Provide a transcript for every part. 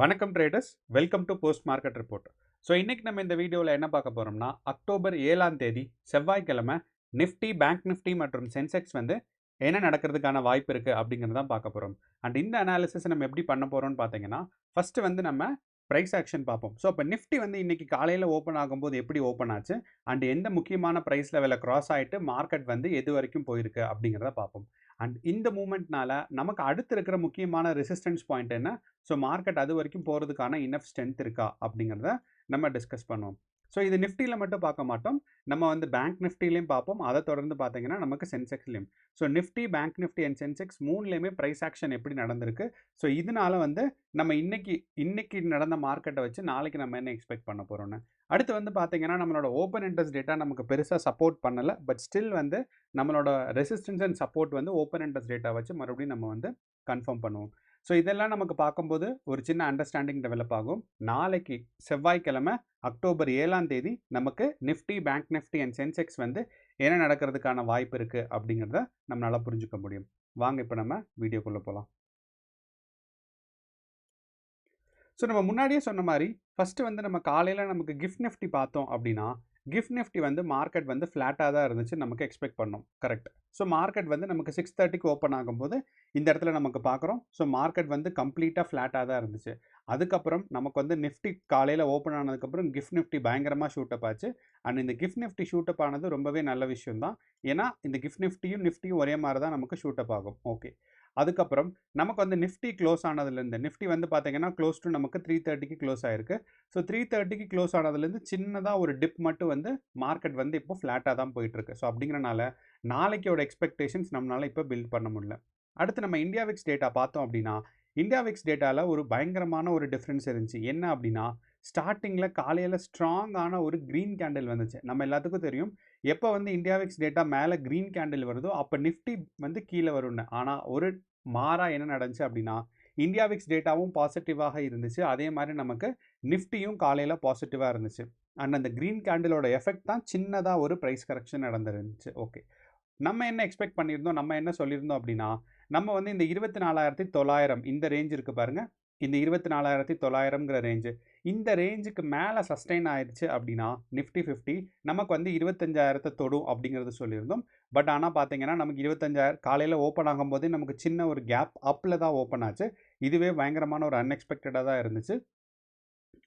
வணக்கம் traders, welcome to post market report. So இன்னைக்கு நம்ம இந்த வீடியோவில் என்ன பார்க்க போகிறோம்னா, அக்டோபர் 7ஆம் தேதி செவ்வாய்க்கிழமை நிஃப்டி, பேங்க் நிஃப்டி மற்றும் சென்செக்ஸ் வந்து என்ன நடக்கிறதுக்கான வாய்ப்பு இருக்குது அப்படிங்கிறது தான் பார்க்க போகிறோம். அண்ட் இந்த அனாலிசிஸ் நம்ம எப்படி பண்ண போகிறோம்னு பார்த்தீங்கன்னா, ஃபஸ்ட்டு வந்து நம்ம ப்ரைஸ் ஆக்ஷன் பார்ப்போம். ஸோ இப்போ நிஃப்டி வந்து இன்னைக்கு காலையில் ஓப்பன் ஆகும்போது எப்படி ஓப்பன் ஆச்சு அண்ட் எந்த முக்கியமான ப்ரைஸ் லெவலில் கிராஸ் ஆகிட்டு மார்க்கெட் வந்து எது வரைக்கும் போயிருக்கு அப்படிங்கிறத பார்ப்போம். அண்ட் இந்த மூமெண்ட்னால நமக்கு அடுத்து இருக்கிற முக்கியமான ரெசிஸ்டன்ஸ் பாயிண்ட் என்ன, ஸோ மார்க்கெட் அது வரைக்கும் போகிறதுக்கான இனஃப் ஸ்ட்ரென்த் இருக்கா அப்படிங்கிறத நம்ம டிஸ்கஸ் பண்ணுவோம். ஸோ இது நிஃப்டியில் மட்டும் பார்க்க மாட்டோம், நம்ம வந்து பேங்க் நிஃப்டிலையும் பார்ப்போம். அதை தொடர்ந்து பார்த்தீங்கன்னா நமக்கு சென்செக்ஸ்லையும். So Nifty, bank Nifty and Sensex மூணுலேயுமே ப்ரைஸ் ஆக்ஷன் எப்படி நடந்திருக்கு, ஸோ இதனால வந்து நம்ம இன்னைக்கு நடந்த மார்க்கெட்டை வச்சு நாளைக்கு நம்ம என்ன எக்ஸ்பெக்ட் பண்ண போகிறோன்னு. அடுத்து வந்து பார்த்தீங்கன்னா நம்மளோட ஓப்பன் இன்ட்ரெஸ்ட் டேட்டா நமக்கு பெருசாக சப்போர்ட் பண்ணலை, பட் ஸ்டில் வந்து நம்மளோட ரெசிஸ்டன்ஸ் அண்ட் சப்போர்ட் வந்து ஓப்பன் இன்ட்ரெஸ்ட் டேட்டா வச்சு மறுபடியும் நம்ம வந்து கன்ஃபார்ம் பண்ணுவோம். ஸோ இதெல்லாம் நமக்கு பார்க்கும்போது ஒரு சின்ன அண்டர்ஸ்டாண்டிங் டெவலப் ஆகும். நாளைக்கு செவ்வாய்க்கிழமை அக்டோபர் 7ஆம் தேதி நமக்கு Nifty, bank Nifty and Sensex வந்து என்ன நடக்கிறதுக்கான வாய்ப்பு இருக்குது அப்படிங்கிறத நம்மளால் புரிஞ்சுக்க முடியும். வாங்க இப்போ நம்ம வீடியோக்குள்ளே போகலாம். ஸோ நம்ம முன்னாடியே சொன்ன மாதிரி ஃபஸ்ட்டு வந்து நம்ம காலையில் நமக்கு கிஃப்ட் நிஃப்டி பார்த்தோம் அப்படின்னா, கிஃப்ட் நிஃப்டி வந்து மார்க்கெட் வந்து ஃப்ளாட்டாக தான் இருந்துச்சு, நமக்கு எக்ஸ்பெக்ட் பண்ணோம். கரெக்ட். ஸோ மார்க்கெட் வந்து நமக்கு 6:30க்கு ஓப்பன் ஆகும்போது இந்த இடத்துல நமக்கு பார்க்குறோம். ஸோ மார்க்கெட் வந்து கம்ப்ளீட்டாக ஃப்ளாட்டாக தான் இருந்துச்சு. அதுக்கப்புறம் நமக்கு வந்து நிஃப்டி காலையில் ஓப்பன் ஆனதுக்கப்புறம் கிஃப்ட் நிஃப்டி பயங்கரமாக ஷூட்டப் ஆச்சு. அண்ட் இந்த கிஃப்ட் நிஃப்டி ஷூட்டப் ஆனது ரொம்பவே நல்ல விஷயம் தான். ஏன்னா இந்த கிஃப்ட் நிஃப்டியும் ஒரே மாதிரி தான் நமக்கு ஷூட்டப் ஆகும். ஓகே. அதுக்கப்புறம் நமக்கு வந்து நிஃப்டி க்ளோஸ் ஆனதுலேருந்து நிஃப்டி வந்து பார்த்தீங்கன்னா க்ளோஸ் டு நமக்கு 3:30க்கு க்ளோஸ் ஆயிருக்கு. ஸோ 3:30க்கு க்ளோஸ் ஆனதுலேருந்து சின்னதாக ஒரு டிப் மட்டும் வந்து மார்க்கெட் வந்து இப்போ ஃப்ளாட்டாக தான் போயிட்டுருக்கு. ஸோ அப்படிங்கிறனால நாளைக்கோட எக்ஸ்பெக்டேஷன்ஸ் நம்மளால் இப்போ பில்ட் பண்ண முடியல. அடுத்து நம்ம இந்தியா விக்ஸ் டேட்டா பார்த்தோம் அப்படின்னா, இந்தியா விக்ஸ் டேட்டாவில் ஒரு பயங்கரமான ஒரு டிஃப்ரென்ஸ் இருந்துச்சு. என்ன அப்படின்னா, ஸ்டார்டிங்கில் காலையில் ஸ்ட்ராங்கான ஒரு க்ரீன் கேண்டில் வந்துச்சு. நம்ம எல்லாத்துக்கும் தெரியும், எப்போ வந்து இந்தியா விக்ஸ் டேட்டா மேலே க்ரீன் கேண்டில் வருதோ அப்போ நிஃப்டி வந்து கீழே வரும்னு. ஆனால் ஒரு மாறா என்ன நடந்துச்சு அப்படின்னா, இந்தியா விக்ஸ் டேட்டாவும் பாசிட்டிவாக இருந்துச்சு, அதே மாதிரி நமக்கு நிஃப்டியும் காலையில் பாசிட்டிவாக இருந்துச்சு. அண்ட் அந்த க்ரீன் கேண்டிலோட எஃபெக்ட் தான் சின்னதாக ஒரு ப்ரைஸ் கரெக்ஷன் நடந்துருந்துச்சு. ஓகே. நம்ம என்ன எக்ஸ்பெக்ட் பண்ணியிருந்தோம், நம்ம என்ன சொல்லியிருந்தோம் அப்படின்னா, நம்ம வந்து இந்த 24,900 இந்த ரேஞ்ச் இருக்குது பாருங்கள், இந்த 24,900ங்கிற ரேஞ்சு, இந்த ரேஞ்சுக்கு மேலே சஸ்டெயின் ஆயிடுச்சு அப்படின்னா நிஃப்டி 50 நமக்கு வந்து 25,000 தொடும் அப்படிங்கிறது சொல்லியிருந்தோம். பட் ஆனால் பார்த்தீங்கன்னா நமக்கு 25,000 காலையில் ஓப்பன் ஆகும்போதே நமக்கு சின்ன ஒரு கேப் அப்பில் தான் ஓப்பன் ஆச்சு. இதுவே பயங்கரமான ஒரு அன்எக்ஸ்பெக்டடாக தான் இருந்துச்சு.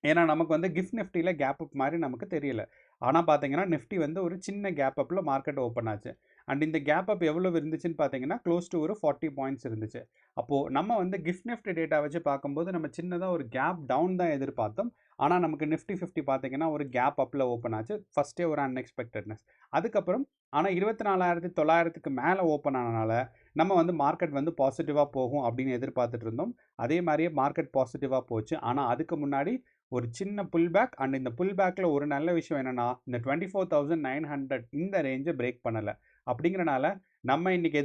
ஏன்னா நமக்கு வந்து கிஃப்ட் நிஃப்டியில் கேப் அப் மாதிரி நமக்கு தெரியல. ஆனால் பார்த்தீங்கன்னா நிஃப்டி வந்து ஒரு சின்ன கேப் அப்பில் மார்க்கெட் ஓப்பன் ஆச்சு. அண்ட் இந்த கேப் அப் எவ்வளோ இருந்துச்சுன்னு பார்த்தீங்கன்னா க்ளோஸ் டு ஒரு 40 பாயிண்ட்ஸ் இருந்துச்சு. அப்போது நம்ம வந்து கிஃப்ட் நிஃப்டி டேட்டா வச்சு பார்க்கும்போது நம்ம சின்னதாக ஒரு கேப் டவுன் தான் எதிர்பார்த்தோம். ஆனால் நமக்கு நிஃப்டி 50 பார்த்தீங்கன்னா ஒரு கேப் அப்பில் ஓப்பன் ஆச்சு. ஃபஸ்ட்டே ஒரு அன்எக்ஸ்பெக்டட்னஸ். அதுக்கப்புறம் ஆனால் 24,900க்கு மேலே ஓப்பன் ஆனனால நம்ம வந்து மார்க்கெட் வந்து பாசிட்டிவாக போகும் அப்படின்னு எதிர்பார்த்துட்டு இருந்தோம். அதே மாதிரியே மார்க்கெட் பாசிட்டிவாக போச்சு. ஆனால் அதுக்கு முன்னாடி ஒரு சின்ன புல் பேக். அண்ட் இந்த புல் பேக்கில் ஒரு நல்ல விஷயம் என்னென்னா, இந்த 24,900 இந்த ரேஞ்சை பிரேக் பண்ணலை. அப்படிங்கிறனால நம்ம இன்றைக்கி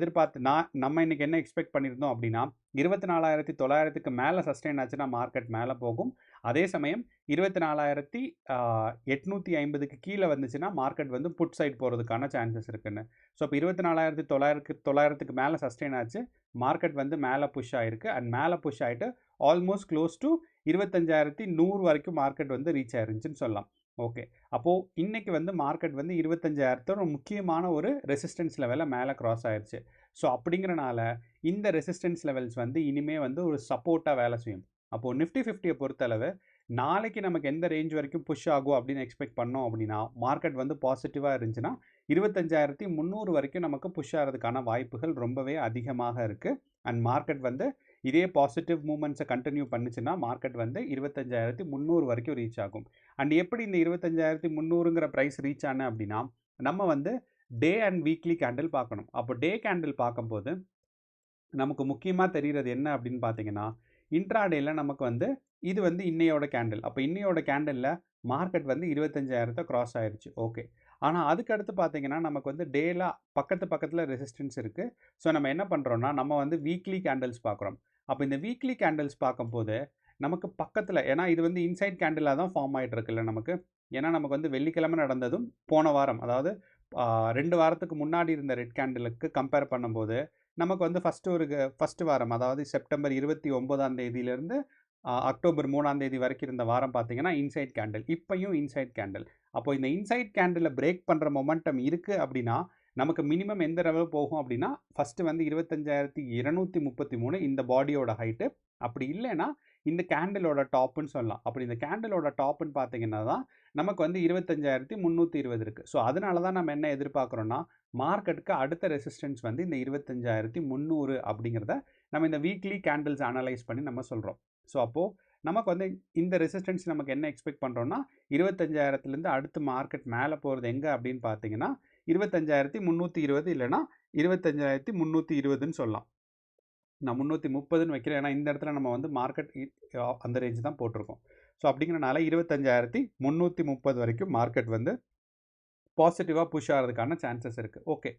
நம்ம இன்றைக்கி என்ன எக்ஸ்பெக்ட் பண்ணியிருந்தோம் அப்படின்னா, 24,900க்கு மேலே சஸ்டெயின் ஆச்சுன்னா மார்க்கெட் மேலே போகும். அதே சமயம் 24,850க்கு கீழே வந்துச்சுன்னா மார்க்கெட் வந்து புட் சைட் போகிறதுக்கான சான்சஸ் இருக்குன்னு. ஸோ இப்போ 24,900க்கு மேலே சஸ்டெயின் ஆச்சு, மார்க்கெட் வந்து மேலே புஷ் ஆகிருக்கு. அண்ட் மேலே புஷ் ஆகிட்டு ஆல்மோஸ்ட் க்ளோஸ் டு 25,100 வரைக்கும் மார்க்கெட் வந்து ரீச் ஆயிருந்துச்சுன்னு சொல்லலாம். ஓகே. அப்போது இன்றைக்கி வந்து மார்க்கெட் வந்து 25,000 முக்கியமான ஒரு ரெசிஸ்டன்ஸ் லெவலில் மேலே கிராஸ் ஆயிடுச்சு. ஸோ அப்படிங்கிறனால இந்த ரெசிஸ்டன்ஸ் லெவல்ஸ் வந்து இனிமேல் வந்து ஒரு சப்போர்ட்டாக வேலை செய்யும். அப்போது நிஃப்டி 50யை பொறுத்தளவு நாளைக்கு நமக்கு எந்த ரேஞ்ச் வரைக்கும் புஷ் ஆகும் அப்படின்னு எக்ஸ்பெக்ட் பண்ணோம் அப்படின்னா, மார்க்கெட் வந்து பாசிட்டிவாக இருந்துச்சுன்னா 25,300 வரைக்கும் நமக்கு புஷ் ஆகிறதுக்கான வாய்ப்புகள் ரொம்பவே அதிகமாக இருக்குது. அண்ட் மார்க்கெட் வந்து இதே பாசிட்டிவ் மூமெண்ட்ஸை கண்டினியூ பண்ணுச்சுன்னா மார்க்கெட் வந்து 25,300 வரைக்கும் ரீச் ஆகும். அண்ட் எப்படி இந்த 25,300ங்கிற ப்ரைஸ் ரீச் ஆன அப்படின்னா, நம்ம வந்து டே அண்ட் வீக்லி கேண்டில் பார்க்கணும். அப்போ டே கேண்டில் பார்க்கும்போது நமக்கு முக்கியமாக தெரிகிறது என்ன அப்படின்னு பார்த்தீங்கன்னா, இன்ட்ராடேயில் நமக்கு வந்து இது வந்து இன்னையோட கேண்டில். அப்போ இன்னையோட கேண்டிலில் மார்க்கெட் வந்து 25,000 கிராஸ் ஆயிடுச்சு. ஓகே. ஆனால் அதுக்கடுத்து பார்த்தீங்கன்னா நமக்கு வந்து டேல பக்கத்தில் ரெசிஸ்டன்ஸ் இருக்குது. ஸோ நம்ம என்ன பண்ணுறோன்னா, நம்ம வந்து வீக்லி கேண்டில்ஸ் பார்க்குறோம். அப்போ இந்த வீக்லி கேண்டில்ஸ் பார்க்கும்போது நமக்கு பக்கத்தில், ஏன்னா இது வந்து இன்சைட் கேண்டிலாக தான் ஃபார்ம் ஆகிட்டு இருக்குல்ல நமக்கு. ஏன்னா நமக்கு வந்து வெள்ளிக்கிழமை நடந்ததும் போன வாரம், அதாவது 2 வாரத்துக்கு முன்னாடி இருந்த ரெட் கேண்டிலுக்கு கம்பேர் பண்ணும்போது நமக்கு வந்து ஃபஸ்ட்டு வாரம், அதாவது செப்டம்பர் 29ஆம் தேதியிலேருந்து அக்டோபர் 3ஆம் தேதி வரைக்கும் இருந்த வாரம் பார்த்தீங்கன்னா இன்சைட் கேண்டில், இப்பயும் இன்சைட் கேண்டில். அப்போ இந்த இன்சைட் கேண்டிலை பிரேக் பண்ணுற மொமெண்டம் இருக்குது அப்படின்னா நமக்கு மினிமம் எந்த லெவல் போகும் அப்படின்னா ஃபஸ்ட்டு வந்து 25,233 இந்த பாடியோட ஹைட்டு. அப்படி இல்லைன்னா இந்த கேண்டிலோட டாப்புன்னு சொல்லலாம். அப்படி இந்த கேண்டிலோட டாப்புன்னு பார்த்தீங்கன்னா தான் நமக்கு வந்து 25,320 இருக்குது. ஸோ அதனால தான் நம்ம என்ன எதிர்பார்க்குறோன்னா மார்க்கெட்டுக்கு அடுத்த ரெசிஸ்டன்ஸ் வந்து இந்த 25,300 அப்படிங்கிறத நம்ம இந்த வீக்லி கேண்டில்ஸ் அனலைஸ் பண்ணி நம்ம சொல்கிறோம். ஸோ அப்போது நமக்கு வந்து இந்த ரெசிஸ்டன்ஸ் நமக்கு என்ன எக்ஸ்பெக்ட் பண்ணுறோன்னா 25,000லேருந்து அடுத்து மார்க்கெட் மேலே போகிறது எங்கே அப்படின்னு பார்த்தீங்கன்னா 25,320 இல்லைனா 25,320ன்னு சொல்லலாம். நான் 330ன்னு வைக்கிறேன். ஏன்னா இந்த இடத்துல நம்ம வந்து மார்க்கெட் அந்த ரேஞ்ச் தான் போட்டிருக்கோம். ஸோ அப்படிங்கிறனால 25,330 வரைக்கும் மார்க்கெட் வந்து பாசிட்டிவாக புஷ் ஆகிறதுக்கான சான்சஸ் இருக்குது. ஓகே,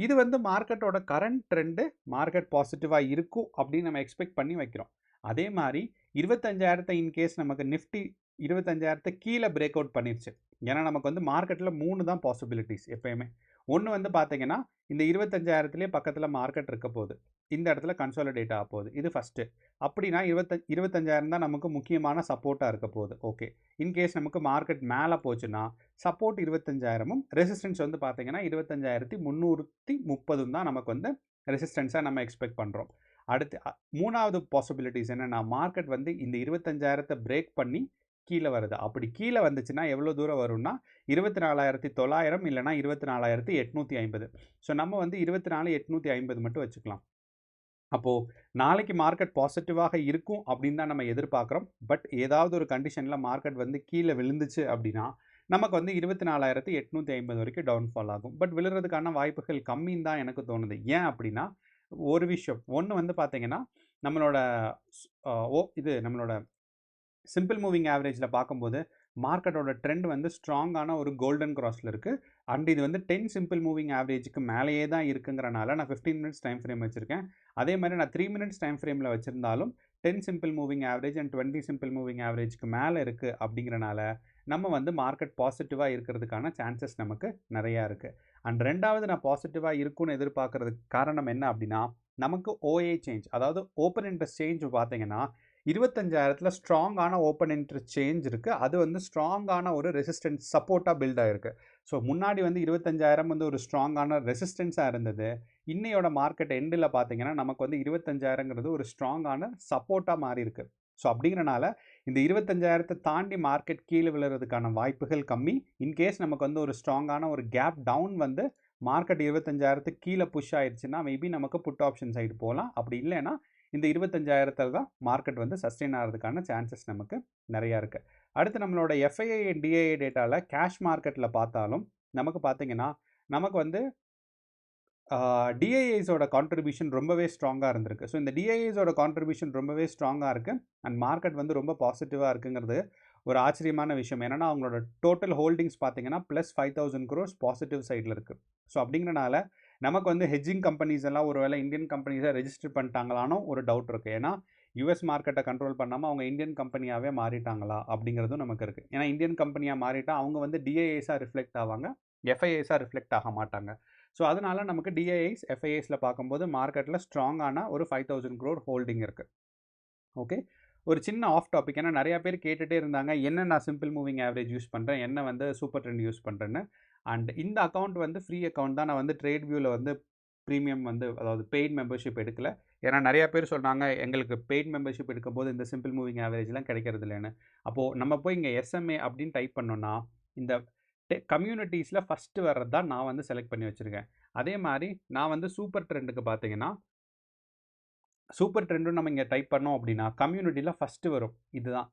இது வந்து மார்க்கெட்டோட கரண்ட் ட்ரெண்டு மார்க்கெட் பாசிட்டிவாக இருக்கும் அப்படின்னு நம்ம எக்ஸ்பெக்ட் பண்ணி வைக்கிறோம். அதே மாதிரி 25,000 இன்கேஸ் நமக்கு நிஃப்டி 25,000 கீழே பிரேக் அவுட் பண்ணிருச்சு. ஏன்னா நமக்கு வந்து மார்க்கெட்டில் 3 தான் பாசிபிலிட்டிஸ் எப்பயுமே. ஒன்று வந்து பார்த்தீங்கன்னா இந்த 25,000லேயே பக்கத்தில் மார்க்கெட் இருக்க போகுது, இந்த இடத்துல கன்சாலிடேட் ஆக போகுது, இது ஃபஸ்ட்டு. அப்படின்னா 25,000 தான் நமக்கு முக்கியமான சப்போர்ட்டாக இருக்க போகுது. ஓகே, இன்கேஸ் நமக்கு மார்க்கெட் மேலே போச்சுன்னா சப்போர்ட் 25,000ம் ரெசிஸ்டன்ஸ் வந்து பார்த்தீங்கன்னா 25,330 தான் நமக்கு வந்து ரெசிஸ்டன்ஸாக நம்ம எக்ஸ்பெக்ட் பண்ணுறோம். அடுத்து மூணாவது பாசிபிலிட்டிஸ் என்னென்னா மார்க்கெட் வந்து இந்த 25,000 பிரேக் பண்ணி கீழே வருது. அப்படி கீழே வந்துச்சுன்னா எவ்வளோ தூரம் வரும்னா 24,900 இல்லைனா 24,850. ஸோ நம்ம வந்து 24,850 மட்டும் வச்சுக்கலாம். அப்போது நாளைக்கு மார்க்கெட் பாசிட்டிவாக இருக்கும் அப்படின்னு தான் நம்ம எதிர்பார்க்குறோம். பட் ஏதாவது ஒரு கண்டிஷனில் மார்க்கெட் வந்து கீழே விழுந்துச்சு அப்படின்னா நமக்கு வந்து 24,850 வரைக்கும் டவுன்ஃபால் ஆகும். பட் விழுறதுக்கான வாய்ப்புகள் கம்மின்னு தான் எனக்கு தோணுது. ஏன் அப்படின்னா ஒரு விஷயம் ஒன்று வந்து பார்த்தீங்கன்னா நம்மளோட நம்மளோட சிம்பிள் மூவிங் ஆவரேஜில் பார்க்கும்போது மார்க்கெட்டோட ட்ரெண்ட் வந்து ஸ்ட்ராங்கான ஒரு கோல்டன் கிராஸில் இருக்குது. அண்ட் இது வந்து 10 சிம்பிள் மூவிங் ஆவரேஜுக்கு மேலேயே தான் இருக்குங்கிறனால நான் 15 மினிட்ஸ் டைம் ஃப்ரேம் வச்சுருக்கேன். அதே மாதிரி நான் 3 மினிட்ஸ் டைம் ஃப்ரேமில் வச்சுருந்தாலும் 10 simple moving average and 20 simple moving ஆவரேஜுக்கு மேலே இருக்குது. அப்படிங்கிறனால நம்ம வந்து மார்க்கெட் பாசிட்டிவாக இருக்கிறதுக்கான சான்சஸ் நமக்கு நிறையா இருக்குது. அண்ட் ரெண்டாவது நான் பாசிட்டிவாக இருக்குன்னு எதிர்பார்க்குறதுக்கு காரணம் என்ன அப்படின்னா நமக்கு ஓஏ சேஞ்ச், அதாவது ஓப்பன் இன்ட்ரெஸ்ட் சேஞ்ச் பார்த்தீங்கன்னா 25,000 ஸ்ட்ராங்கான ஓப்பன் இன்ட்ரெஸ்ட் சேஞ்ச் இருக்குது. அது வந்து ஸ்ட்ராங்கான ஒரு ரெசிஸ்டன்ஸ் சப்போர்ட்டாக பில்ட் ஆகிருக்கு. ஸோ முன்னாடி வந்து 25,000 வந்து ஒரு ஸ்ட்ராங்கான ரெசிஸ்டன்ஸாக இருந்தது. இன்னையோட மார்க்கெட் எண்டில் பார்த்தீங்கன்னா நமக்கு வந்து 25,000ங்கிறது ஒரு ஸ்ட்ராங்கான சப்போர்ட்டாக மாறி இருக்கு. ஸோ அப்படிங்கிறனால இந்த 25,000 தாண்டி மார்க்கெட் கீழே விழுறதுக்கான வாய்ப்புகள் கம்மி. இன்கேஸ் நமக்கு வந்து ஒரு ஸ்ட்ராங்கான ஒரு கேப் டவுன் வந்து மார்க்கெட் 25,000 கீழே புஷ் ஆயிடுச்சுன்னா மேபி நமக்கு புட் ஆப்ஷன் சைடு போகலாம். அப்படி இல்லைன்னா இந்த 25,000 தான் மார்க்கெட் வந்து சஸ்டெயின் ஆகிறதுக்கான சான்சஸ் நமக்கு நிறையா இருக்குது. அடுத்து நம்மளோட எஃப்ஐஐ அண்ட் டிஐஏ டேட்டாவில் கேஷ் மார்க்கெட்டில் பார்த்தாலும் நமக்கு பார்த்தீங்கன்னா நமக்கு வந்து டிஐஏஸோட கான்ட்ரிபியூஷன் ரொம்பவே ஸ்ட்ராங்காக இருந்திருக்கு. ஸோ இந்த டிஐஏஸோட கான்ட்ரிபியூஷன் ரொம்பவே ஸ்ட்ராங்காக இருக்குது அண்ட் மார்க்கெட் வந்து ரொம்ப பாசிட்டிவாக இருக்குங்கிறது ஒரு ஆச்சரியமான விஷயம். ஏன்னா அவங்களோட டோட்டல் ஹோல்டிங்ஸ் பார்த்தீங்கன்னா +5,000 crores பாசிட்டிவ் சைடில் இருக்குது. ஸோ அப்படிங்கிறனால நமக்கு வந்து ஹெட்ஜிங் கம்பெனிஸ் எல்லாம் ஒரு வேளை இந்தியன் கம்பெனிஸை ரெஜிஸ்டர் பண்ணிட்டாங்களானோ ஒரு டவுட் இருக்குது. ஏன்னா யூஎஸ் மார்க்கெட்டை கண்ட்ரோல் பண்ணாமல் அவங்க இந்தியன் கம்பெனியாகவே மாறிட்டாங்களா அப்படிங்கிறதும் நமக்கு இருக்குது. ஏன்னா இந்தியன் கம்பெனியாக மாறிட்டா அவங்க வந்து டிஐஏஸாக ரிஃப்ளெக்ட் ஆவாங்க, எஃப்ஐஏஸாக ரிஃப்ளெக்ட் ஆக மாட்டாங்க. ஸோ அதனால நமக்கு டிஐஐஸ் எஃப்ஐஏஸில் பார்க்கும்போது மார்க்கெட்டில் ஸ்ட்ராங்கான ஒரு 5,000 crore ஹோல்டிங் இருக்குது. ஓகே, ஒரு சின்ன ஆஃப் டாபிக். ஏன்னா நிறையா பேர் கேட்டுகிட்டே இருந்தாங்க என்ன நான் சிம்பிள் மூவிங் ஆவரேஜ் யூஸ் பண்ணுறேன், என்ன வந்து சூப்பர் ட்ரெண்ட் யூஸ் பண்ணுறேன்னு. அண்ட் இந்த அக்கௌண்ட் வந்து ஃப்ரீ அக்கௌண்ட் தான். நான் வந்து ட்ரேட் வியூவில் வந்து ப்ரீமியம் வந்து அதாவது பெய்ட் மெம்பர்ஷிப் எடுக்கல. ஏன்னா நிறையா பேர் சொன்னாங்க எங்களுக்கு பெய்ட் மெம்பர்ஷிப் எடுக்கும்போது இந்த சிம்பிள் மூவிங் ஆவரேஜ்லாம் கிடைக்கிறது இல்லைன்னு. அப்போது நம்ம போய் இங்கே எஸ்எம்ஏ அப்படின்னு டைப் பண்ணோன்னா இந்த கம்யூனிட்டிஸில் ஃபஸ்ட்டு வர்றது தான் நான் வந்து செலக்ட் பண்ணி வச்சுருக்கேன். அதே மாதிரி நான் வந்து சூப்பர் ட்ரெண்டுக்கு பார்த்தீங்கன்னா சூப்பர் ட்ரெண்டும் நம்ம இங்கே டைப் பண்ணோம் அப்படின்னா கம்யூனிட்டியில் ஃபஸ்ட்டு வரும் இதுதான்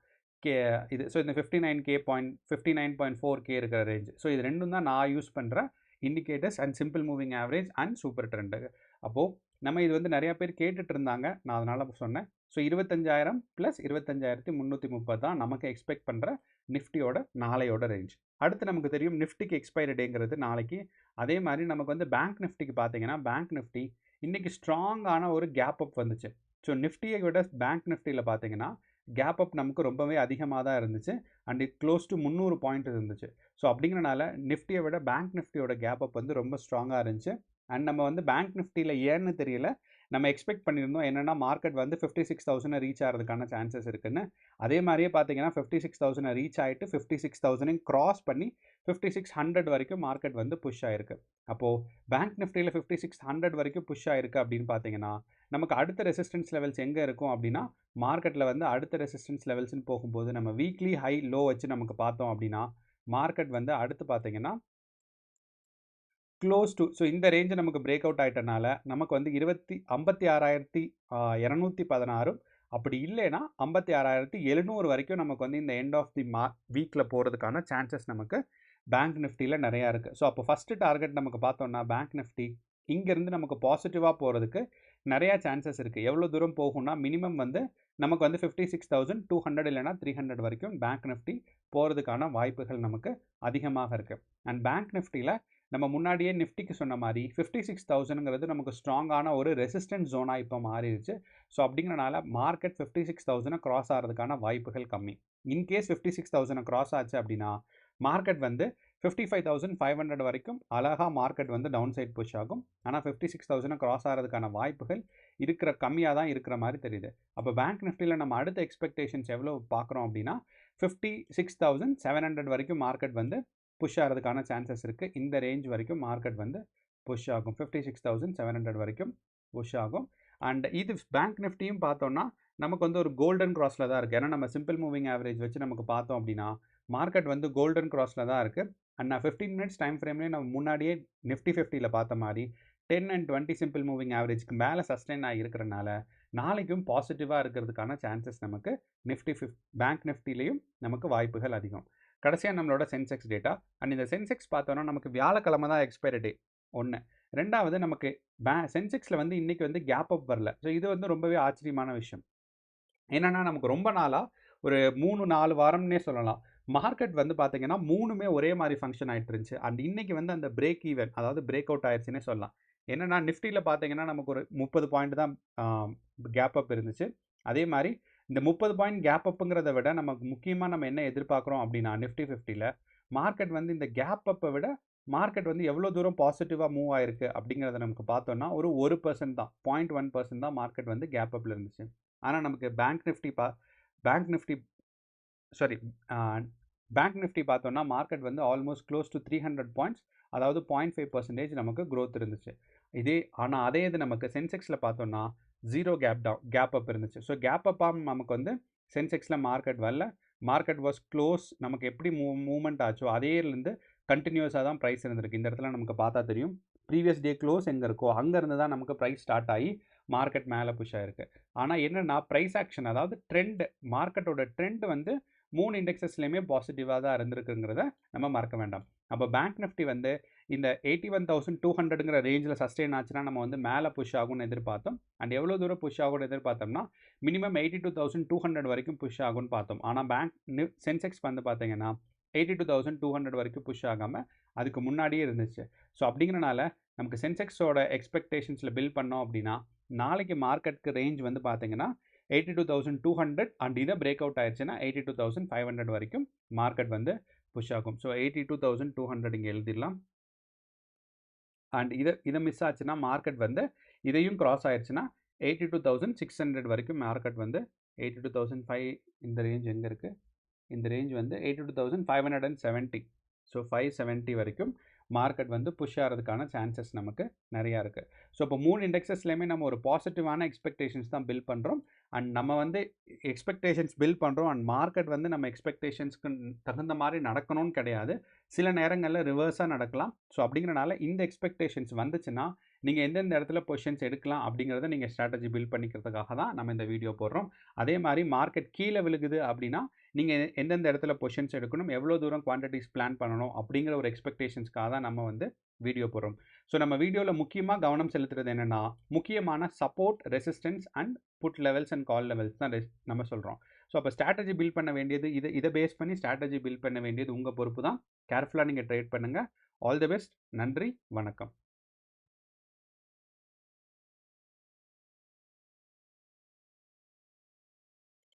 இது. ஸோ இந்த 59.4K இருக்கிற ரேஞ்ச். ஸோ இது ரெண்டும் தான் நான் யூஸ் பண்ணுற indicators and simple moving average and super trend. அப்போது நம்ம இது வந்து நிறையா பேர் கேட்டுட்டு இருந்தாங்க, நான் அதனால் சொன்னேன். ஸோ 25,000 + 25,330 தான் நமக்கு எக்ஸ்பெக்ட் பண்ணுற நிஃப்டியோட நாளையோட ரேஞ்ச். அடுத்து நமக்கு தெரியும் நிஃப்டிக்கு எக்ஸ்பைரி டேங்கிறது நாளைக்கு. அதே மாதிரி நமக்கு வந்து பேங்க் நிஃப்டிக்கு பார்த்தீங்கன்னா பேங்க் நிஃப்டி இன்றைக்கி ஸ்ட்ராங்கான ஒரு கேப் அப் வந்துச்சு. ஸோ நிஃப்டியை விட பேங்க் நிஃப்டியில் பார்த்தீங்கன்னா கேப் அப் நமக்கு ரொம்பவே அதிகமாக தான் இருந்துச்சு and it close to 300 point இருந்துச்சு. ஸோ அப்படிங்கிறனால நிஃப்டியை விட பேங்க் நிஃப்டியோட கேப் அப் வந்து ரொம்ப ஸ்ட்ராங்காக இருந்துச்சு. அண்ட் நம்ம வந்து பேங்க் நிஃப்டியில் ஏன்னு தெரியல நம்ம எக்ஸ்பெக்ட் பண்ணியிருந்தோம் என்னென்னா மார்க்கெட் வந்து 56,000 ரீச் ஆகிறதுக்கான சான்சஸ் இருக்குன்னு. அதே மாதிரியே பார்த்தீங்கன்னா 56,000 ரீச் ஆகிட்டு 56,000 கிராஸ் பண்ணி 5600 வரைக்கும் மார்க்கெட் வந்து புஷ் ஆயிருக்கு. அப்போது பேங்க் நிஃப்டியில் 5600 வரைக்கும் புஷ் ஆயிருக்கு அப்படின்னு பார்த்தீங்கன்னா நமக்கு அடுத்த ரெசிஸ்டன்ஸ் லெவல்ஸ் எங்கே இருக்கும் அப்படின்னா மார்க்கெட்டில் வந்து அடுத்த ரெசிஸ்டன்ஸ் லெவல்ஸ்னு போகும்போது நம்ம வீக்லி ஹை லோ வச்சு நமக்கு பார்த்தோம் அப்படின்னா மார்க்கெட் வந்து அடுத்து பார்த்தீங்கன்னா க்ளோஸ் டு, ஸோ இந்த ரேஞ்சு நமக்கு பிரேக் அவுட் ஆகிட்டனால நமக்கு வந்து 56,216 அப்படி இல்லைன்னா 56,700 வரைக்கும் நமக்கு வந்து இந்த எண்ட் ஆஃப் தி வீக்கில் போகிறதுக்கான சான்சஸ் நமக்கு பேங்க் நிஃப்டியில் நிறையா இருக்குது. ஸோ அப்போ ஃபஸ்ட்டு டார்கெட் நமக்கு பார்த்தோம்னா பேங்க் நிஃப்டி இங்கேருந்து நமக்கு பாசிட்டிவாக போகிறதுக்கு நிறையா சான்சஸ் இருக்குது. எவ்வளோ தூரம் போகும்னா மினிமம் வந்து நமக்கு வந்து 56,200 இல்லைனா 300 வரைக்கும் பேங்க் நிஃப்டி போகிறதுக்கான வாய்ப்புகள் நமக்கு அதிகமாக இருக்குது. அண்ட் பேங்க் நிஃப்டியில் நம்ம முன்னாடியே நிஃப்டிக்கு சொன்ன மாதிரி 56,000ங்கிறது நமக்கு ஸ்ட்ராங்கான ஒரு ரெசிஸ்டன்ஸ் ஜோனாக இப்போ மாறிடுச்சு. ஸோ அப்படிங்கிறனால மார்க்கெட் 56,000 கிராஸ் ஆகிறதுக்கான வாய்ப்புகள் கம்மி. இன்கேஸ் 56,000 கிராஸ் ஆச்சு அப்படின்னா மார்க்கெட் வந்து 55,500 வரைக்கும் அழகாக மார்க்கெட் வந்து டவுன் சைட் புஷ் ஆகும். ஆனால் 56,000 கிராஸ் ஆகிறதுக்கான வாய்ப்புகள் கம்மியாக தான் இருக்கிற மாதிரி தெரியுது. அப்போ பேங்க் நிஃப்டியில் நம்ம அடுத்த எக்ஸ்பெக்டேஷன்ஸ் எவ்வளோ பார்க்குறோம் அப்படின்னா 56,700 வரைக்கும் மார்க்கெட் வந்து புஷ் ஆகிறதுக்கான சான்சஸ் இருக்குது. இந்த ரேஞ்ச் வரைக்கும் மார்க்கெட் வந்து புஷ் ஆகும். 56,700 வரைக்கும் புஷ் ஆகும். அண்ட் இது பேங்க் நிஃப்டியும் பார்த்தோன்னா நமக்கு வந்து ஒரு கோல்டன் கிராஸில் தான் இருக்குது. ஏன்னா நம்ம சிம்பிள் மூவிங் ஆவரேஜ் வச்சு நமக்கு பார்த்தோம் அப்படின்னா மார்க்கெட் வந்து கோல்டன் கிராஸில் தான் இருக்குது. அண்ட் நான் 15 மினிட்ஸ் டைம் ஃப்ரேம்லேயே நம்ம முன்னாடியே நிஃப்டி 50ல் பார்த்த மாதிரி 10 and 20 சிம்பிள் மூவிங் ஆவரேஜ்க்கு மேலே சஸ்டெயின் ஆகி இருக்கிறனால நாளைக்கும் பாசிட்டிவாக இருக்கிறதுக்கான சான்சஸ் நமக்கு பேங்க் நிஃப்டிலையும் நமக்கு வாய்ப்புகள் அதிகம். கடைசியாக நம்மளோட சென்செக்ஸ் டேட்டா. அண்ட் இந்த சென்செக்ஸ் பார்த்தோன்னா நமக்கு வியாழக்கிழமை தான் எக்ஸ்பைரி டே ஒன்று. ரெண்டாவது நமக்கு சென்செக்ஸில் வந்து இன்றைக்கி வந்து கேப் அப் வரல. ஸோ இது வந்து ரொம்பவே ஆச்சரியமான விஷயம். என்னென்னா நமக்கு ரொம்ப நாளாக ஒரு 3-4 வாரம்னே சொல்லலாம் மார்க்கெட் வந்து பார்த்தீங்கன்னா 3மே ஒரே மாதிரி ஃபங்க்ஷன் ஆகிட்டு இருந்துச்சு. அண்ட் இன்றைக்கி வந்து அந்த பிரேக் ஈவன், அதாவது பிரேக் அவுட் ஆயிடுச்சுன்னே சொல்லலாம். என்னென்னா நிஃப்டியில் பார்த்தீங்கன்னா நமக்கு ஒரு 30 பாயிண்ட் தான் கேப் அப் இருந்துச்சு. அதே மாதிரி இந்த 30 பாயிண்ட் கேப் அப்புங்கிறத விட நமக்கு முக்கியமாக நம்ம என்ன எதிர்பார்க்குறோம் அப்படின்னா நிஃப்டி 50ல் மார்க்கெட் வந்து இந்த கேப் அப்பை விட மார்க்கெட் வந்து எவ்வளோ தூரம் பாசிட்டிவாக மூவ் ஆயிருக்கு அப்படிங்கிறத நமக்கு பார்த்தோன்னா ஒரு 1% தான், 0.1% தான் மார்க்கெட் வந்து கேப் அப்பில் இருந்துச்சு. ஆனால் நமக்கு பேங்க் நிஃப்டி பார்த்தோன்னா மார்க்கெட் வந்து ஆல்மோஸ்ட் க்ளோஸ் டு 300 பாயிண்ட்ஸ், அதாவது 0.5% நமக்கு க்ரோத் இருந்துச்சு. ஆனால் அதே இது நமக்கு சென்செக்ஸில் பார்த்தோன்னா 0 கேப் அப் இருந்துச்சு. ஸோ கேப் அப்பாக நமக்கு வந்து சென்செக்ஸில் மார்க்கெட் வரல. Market was close. நமக்கு எப்படி மூவ்மெண்ட் ஆச்சோ அதேலேருந்து கண்டினியூஸாக தான் ப்ரைஸ் இருந்திருக்கு. இந்த இடத்துல நமக்கு பார்த்தா தெரியும் ப்ரீவியஸ் டே க்ளோஸ் எங்கே இருக்கோ அங்கேருந்து தான் நமக்கு ப்ரைஸ் ஸ்டார்ட் ஆகி மார்க்கெட் மேலே புஷ் ஆகிருக்கு. ஆனால் என்னென்னா ப்ரைஸ் ஆக்ஷன், அதாவது ட்ரெண்ட், மார்க்கெட்டோட ட்ரெண்ட் வந்து 3 இண்டெக்ஸஸ்லையுமே பாசிட்டிவாக தான் இருந்திருக்குங்கிறத நம்ம மறக்க வேண்டாம். அப்போ பேங்க் நிஃப்டி வந்து இந்த 81,200ங்கிற ரேஞ்சில் சஸ்டெயின் ஆச்சுன்னா நம்ம வந்து மேலே புஷ் ஆகும்னு எதிர்பார்த்தோம். அண்ட் எவ்வளோ தூரம் புஷ் ஆகும்னு எதிர்பார்த்தோம்னா மினிமம் 82,200 வரைக்கும் புஷ் ஆகும்னு பார்த்தோம். ஆனால் சென்செக்ஸ் வந்து பார்த்தீங்கன்னா 82,200 வரைக்கும் புஷ் ஆகாமல் அதுக்கு முன்னாடியே இருந்துச்சு. ஸோ அப்படிங்கிறனால நமக்கு சென்செக்ஸோட எக்ஸ்பெக்டேஷன்ஸில் பில்ட் பண்ணோம் அப்படின்னா நாளைக்கு மார்க்கெட்டுக்கு ரேஞ்ச் வந்து பார்த்தீங்கன்னா 82,200 அண்ட் இதை பிரேக் அவுட் ஆயிடுச்சுன்னா 82,500 வரைக்கும் மார்க்கெட் வந்து புஷ் ஆகும். ஸோ 82,200 இங்கே எழுதிடலாம். அண்ட் இதை மிஸ் ஆச்சுன்னா மார்க்கெட் வந்து இதையும் கிராஸ் ஆயிடுச்சுன்னா 82,600 வரைக்கும் மார்க்கெட் வந்து 82,500, இந்த ரேஞ்ச் எங்கே இருக்குது, இந்த ரேஞ்ச் வந்து 82,570. ஸோ 570 வரைக்கும் மார்க்கெட் வந்து புஷ் ஆகிறதுக்கான சான்சஸ் நமக்கு நிறையா இருக்குது. ஸோ இப்போ 3 இண்டெக்ஸஸ்லேயுமே நம்ம ஒரு பாசிட்டிவான எக்ஸ்பெக்டேஷன்ஸ் தான் பில்ட் பண்ணுறோம். அண்ட் நம்ம வந்து எக்ஸ்பெக்டேஷன்ஸ் பில்ட் பண்ணுறோம். அண்ட் மார்க்கெட் வந்து நம்ம எக்ஸ்பெக்டேஷன்ஸ்க்கு தகுந்த மாதிரி நடக்கணும்னு கிடையாது, சில நேரங்களில் ரிவர்ஸாக நடக்கலாம். ஸோ அப்படிங்கிறனால இந்த எக்ஸ்பெக்டேஷன்ஸ் வந்துச்சுன்னா நீங்கள் எந்தெந்த இடத்துல பொசிஷன்ஸ் எடுக்கலாம் அப்படிங்கிறத நீங்கள் ஸ்ட்ராட்டஜி பில்ட் பண்ணிக்கிறதுக்காக தான் நம்ம இந்த வீடியோ போடுறோம். அதே மாதிரி மார்க்கெட் கீழே விழுகுது அப்படின்னா நீங்கள் எந்தெந்த இடத்துல பொசிஷன்ஸ் எடுக்கணும், எவ்வளோ தூரம் குவான்டிட்டிஸ் பிளான் பண்ணணும் அப்படிங்கிற ஒரு எக்ஸ்பெக்டேஷன்ஸ்க்காக தான் நம்ம வந்து வீடியோ போடுறோம். ஸோ நம்ம வீடியோவில் முக்கியமாக கவனம் செலுத்துறது என்னென்னா முக்கியமான support, resistance and put levels and call levels தான் நம்ம சொல்கிறோம். ஸோ அப்போ ஸ்ட்ராட்டஜி பில்ட் பண்ண வேண்டியது இதை பேஸ் பண்ணி ஸ்ட்ராட்டஜி பில்ட் பண்ண வேண்டியது உங்கள் பொறுப்பு தான். கேர்ஃபுல்லாக நீங்கள் ட்ரேட் பண்ணுங்கள். All the best. நன்றி, வணக்கம்.